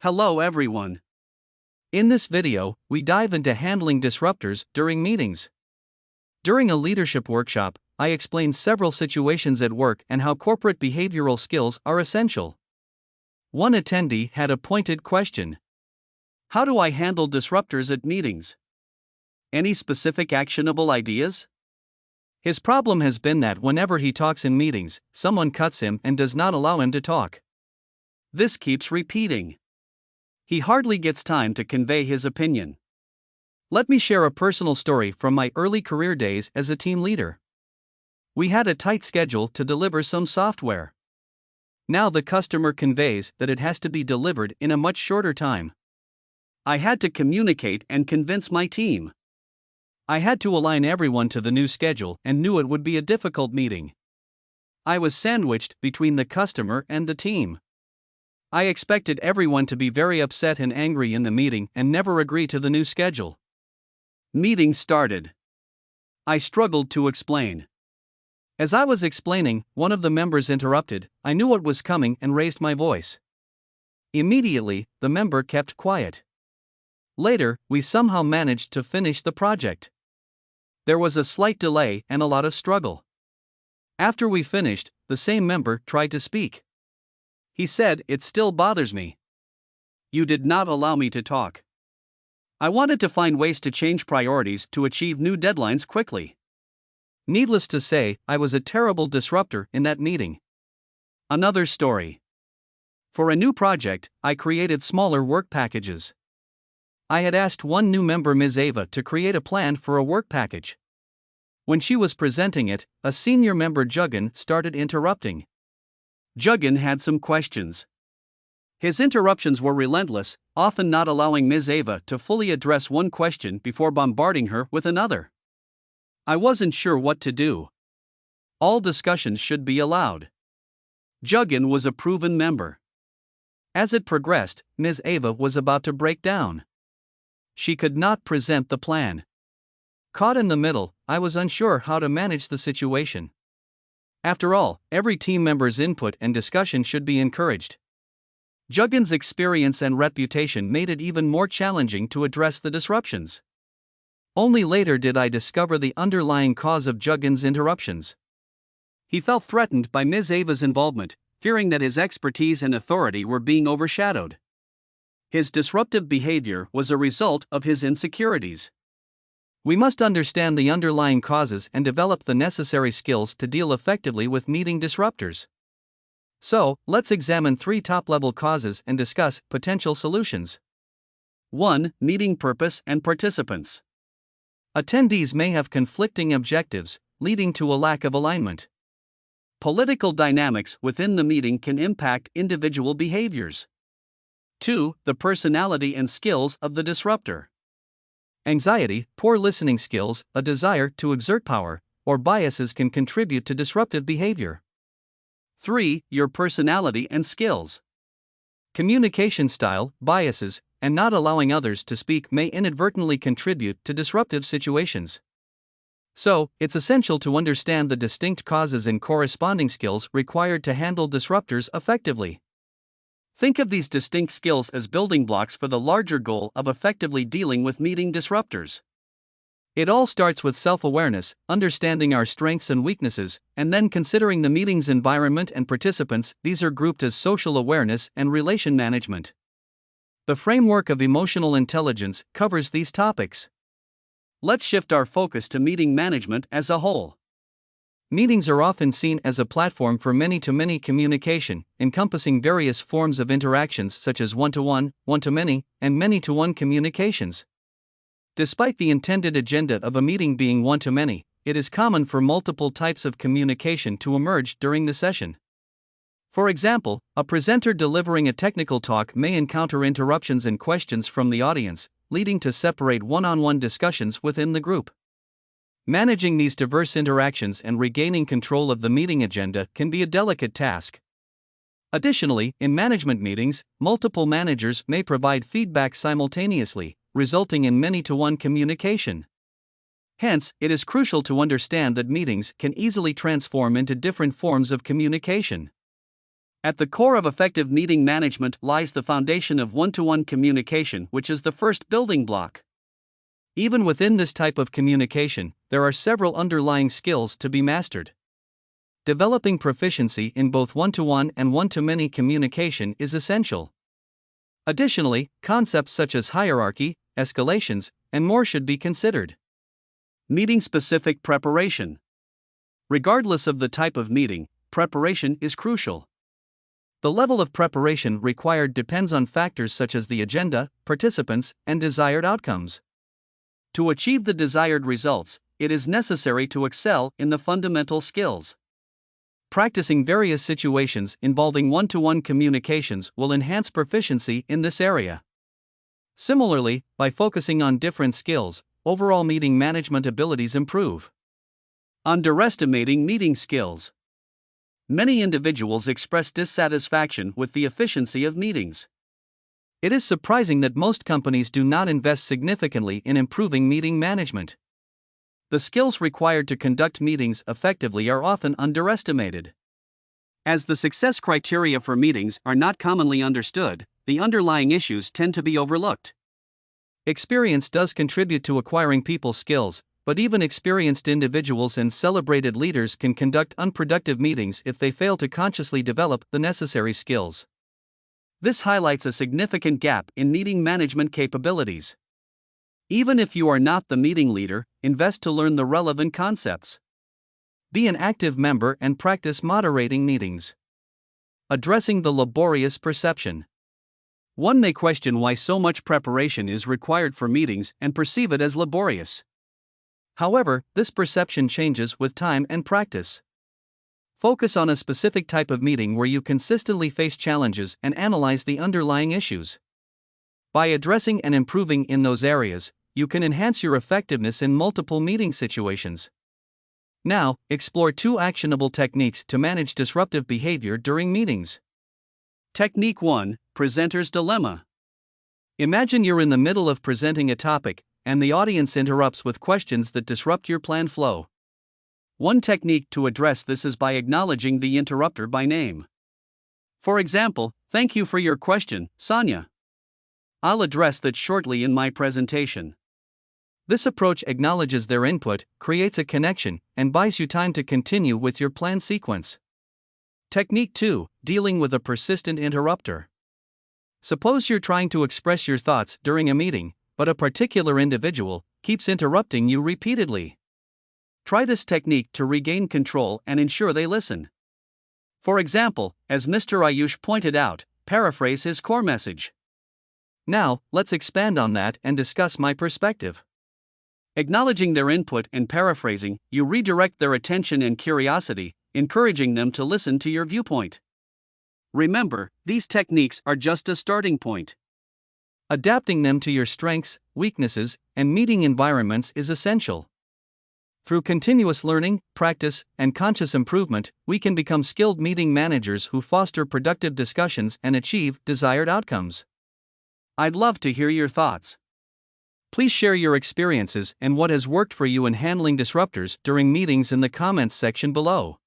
Hello everyone. In this video, we dive into handling disruptors during meetings. During a leadership workshop, I explained several situations at work and how corporate behavioral skills are essential. One attendee had a pointed question. How do I handle disruptors at meetings? Any specific actionable ideas? His problem has been that whenever he talks in meetings, someone cuts him and does not allow him to talk. This keeps repeating. He hardly gets time to convey his opinion. Let me share a personal story from my early career days as a team leader. We had a tight schedule to deliver some software. Now the customer conveys that it has to be delivered in a much shorter time. I had to communicate and convince my team. I had to align everyone to the new schedule and knew it would be a difficult meeting. I was sandwiched between the customer and the team. I expected everyone to be very upset and angry in the meeting and never agree to the new schedule. Meeting started. I struggled to explain. As I was explaining, one of the members interrupted. I knew what was coming and raised my voice. Immediately, the member kept quiet. Later, we somehow managed to finish the project. There was a slight delay and a lot of struggle. After we finished, the same member tried to speak. He said, "It still bothers me. You did not allow me to talk. I wanted to find ways to change priorities to achieve new deadlines quickly." Needless to say, I was a terrible disruptor in that meeting. Another story. For a new project, I created smaller work packages. I had asked one new member, Ms. Ava, to create a plan for a work package. When she was presenting it, a senior member, Juggin, started interrupting. Juggin had some questions. His interruptions were relentless, often not allowing Ms. Ava to fully address one question before bombarding her with another. I wasn't sure what to do. All discussions should be allowed. Juggin was a proven member. As it progressed, Ms. Ava was about to break down. She could not present the plan. Caught in the middle, I was unsure how to manage the situation. After all, every team member's input and discussion should be encouraged. Juggin's experience and reputation made it even more challenging to address the disruptions. Only later did I discover the underlying cause of Juggin's interruptions. He felt threatened by Ms. Ava's involvement, fearing that his expertise and authority were being overshadowed. His disruptive behavior was a result of his insecurities. We must understand the underlying causes and develop the necessary skills to deal effectively with meeting disruptors. So, let's examine 3 top-level causes and discuss potential solutions. 1. Meeting purpose and participants. Attendees may have conflicting objectives, leading to a lack of alignment. Political dynamics within the meeting can impact individual behaviors. 2. The personality and skills of the disruptor. Anxiety, poor listening skills, a desire to exert power, or biases can contribute to disruptive behavior. 3. Your personality and skills. Communication style, biases, and not allowing others to speak may inadvertently contribute to disruptive situations. So, it's essential to understand the distinct causes and corresponding skills required to handle disruptors effectively. Think of these distinct skills as building blocks for the larger goal of effectively dealing with meeting disruptors. It all starts with self-awareness, understanding our strengths and weaknesses, and then considering the meeting's environment and participants. These are grouped as social awareness and relation management. The framework of emotional intelligence covers these topics. Let's shift our focus to meeting management as a whole. Meetings are often seen as a platform for many-to-many communication, encompassing various forms of interactions such as one-to-one, one-to-many, and many-to-one communications. Despite the intended agenda of a meeting being one-to-many, it is common for multiple types of communication to emerge during the session. For example, a presenter delivering a technical talk may encounter interruptions and questions from the audience, leading to separate one-on-one discussions within the group. Managing these diverse interactions and regaining control of the meeting agenda can be a delicate task. Additionally, in management meetings, multiple managers may provide feedback simultaneously, resulting in many-to-one communication. Hence, it is crucial to understand that meetings can easily transform into different forms of communication. At the core of effective meeting management lies the foundation of one-to-one communication, which is the first building block. Even within this type of communication, there are several underlying skills to be mastered. Developing proficiency in both one-to-one and one-to-many communication is essential. Additionally, concepts such as hierarchy, escalations, and more should be considered. Meeting-specific preparation. Regardless of the type of meeting, preparation is crucial. The level of preparation required depends on factors such as the agenda, participants, and desired outcomes. To achieve the desired results, it is necessary to excel in the fundamental skills. Practicing various situations involving one-to-one communications will enhance proficiency in this area. Similarly, by focusing on different skills, overall meeting management abilities improve. Underestimating meeting skills. Many individuals express dissatisfaction with the efficiency of meetings. It is surprising that most companies do not invest significantly in improving meeting management. The skills required to conduct meetings effectively are often underestimated. As the success criteria for meetings are not commonly understood, the underlying issues tend to be overlooked. Experience does contribute to acquiring people skills, but even experienced individuals and celebrated leaders can conduct unproductive meetings if they fail to consciously develop the necessary skills. This highlights a significant gap in meeting management capabilities. Even if you are not the meeting leader, invest to learn the relevant concepts. Be an active member and practice moderating meetings. Addressing the laborious perception. One may question why so much preparation is required for meetings and perceive it as laborious. However, this perception changes with time and practice. Focus on a specific type of meeting where you consistently face challenges and analyze the underlying issues. By addressing and improving in those areas, you can enhance your effectiveness in multiple meeting situations. Now, explore 2 actionable techniques to manage disruptive behavior during meetings. Technique 1: Presenter's Dilemma. Imagine you're in the middle of presenting a topic, and the audience interrupts with questions that disrupt your planned flow. One technique to address this is by acknowledging the interrupter by name. For example, "Thank you for your question, Sonia. I'll address that shortly in my presentation." This approach acknowledges their input, creates a connection, and buys you time to continue with your planned sequence. Technique 2: Dealing with a persistent interrupter. Suppose you're trying to express your thoughts during a meeting, but a particular individual keeps interrupting you repeatedly. Try this technique to regain control and ensure they listen. For example, as Mr. Ayush pointed out, paraphrase his core message. Now, let's expand on that and discuss my perspective. Acknowledging their input and paraphrasing, you redirect their attention and curiosity, encouraging them to listen to your viewpoint. Remember, these techniques are just a starting point. Adapting them to your strengths, weaknesses, and meeting environments is essential. Through continuous learning, practice, and conscious improvement, we can become skilled meeting managers who foster productive discussions and achieve desired outcomes. I'd love to hear your thoughts. Please share your experiences and what has worked for you in handling disruptors during meetings in the comments section below.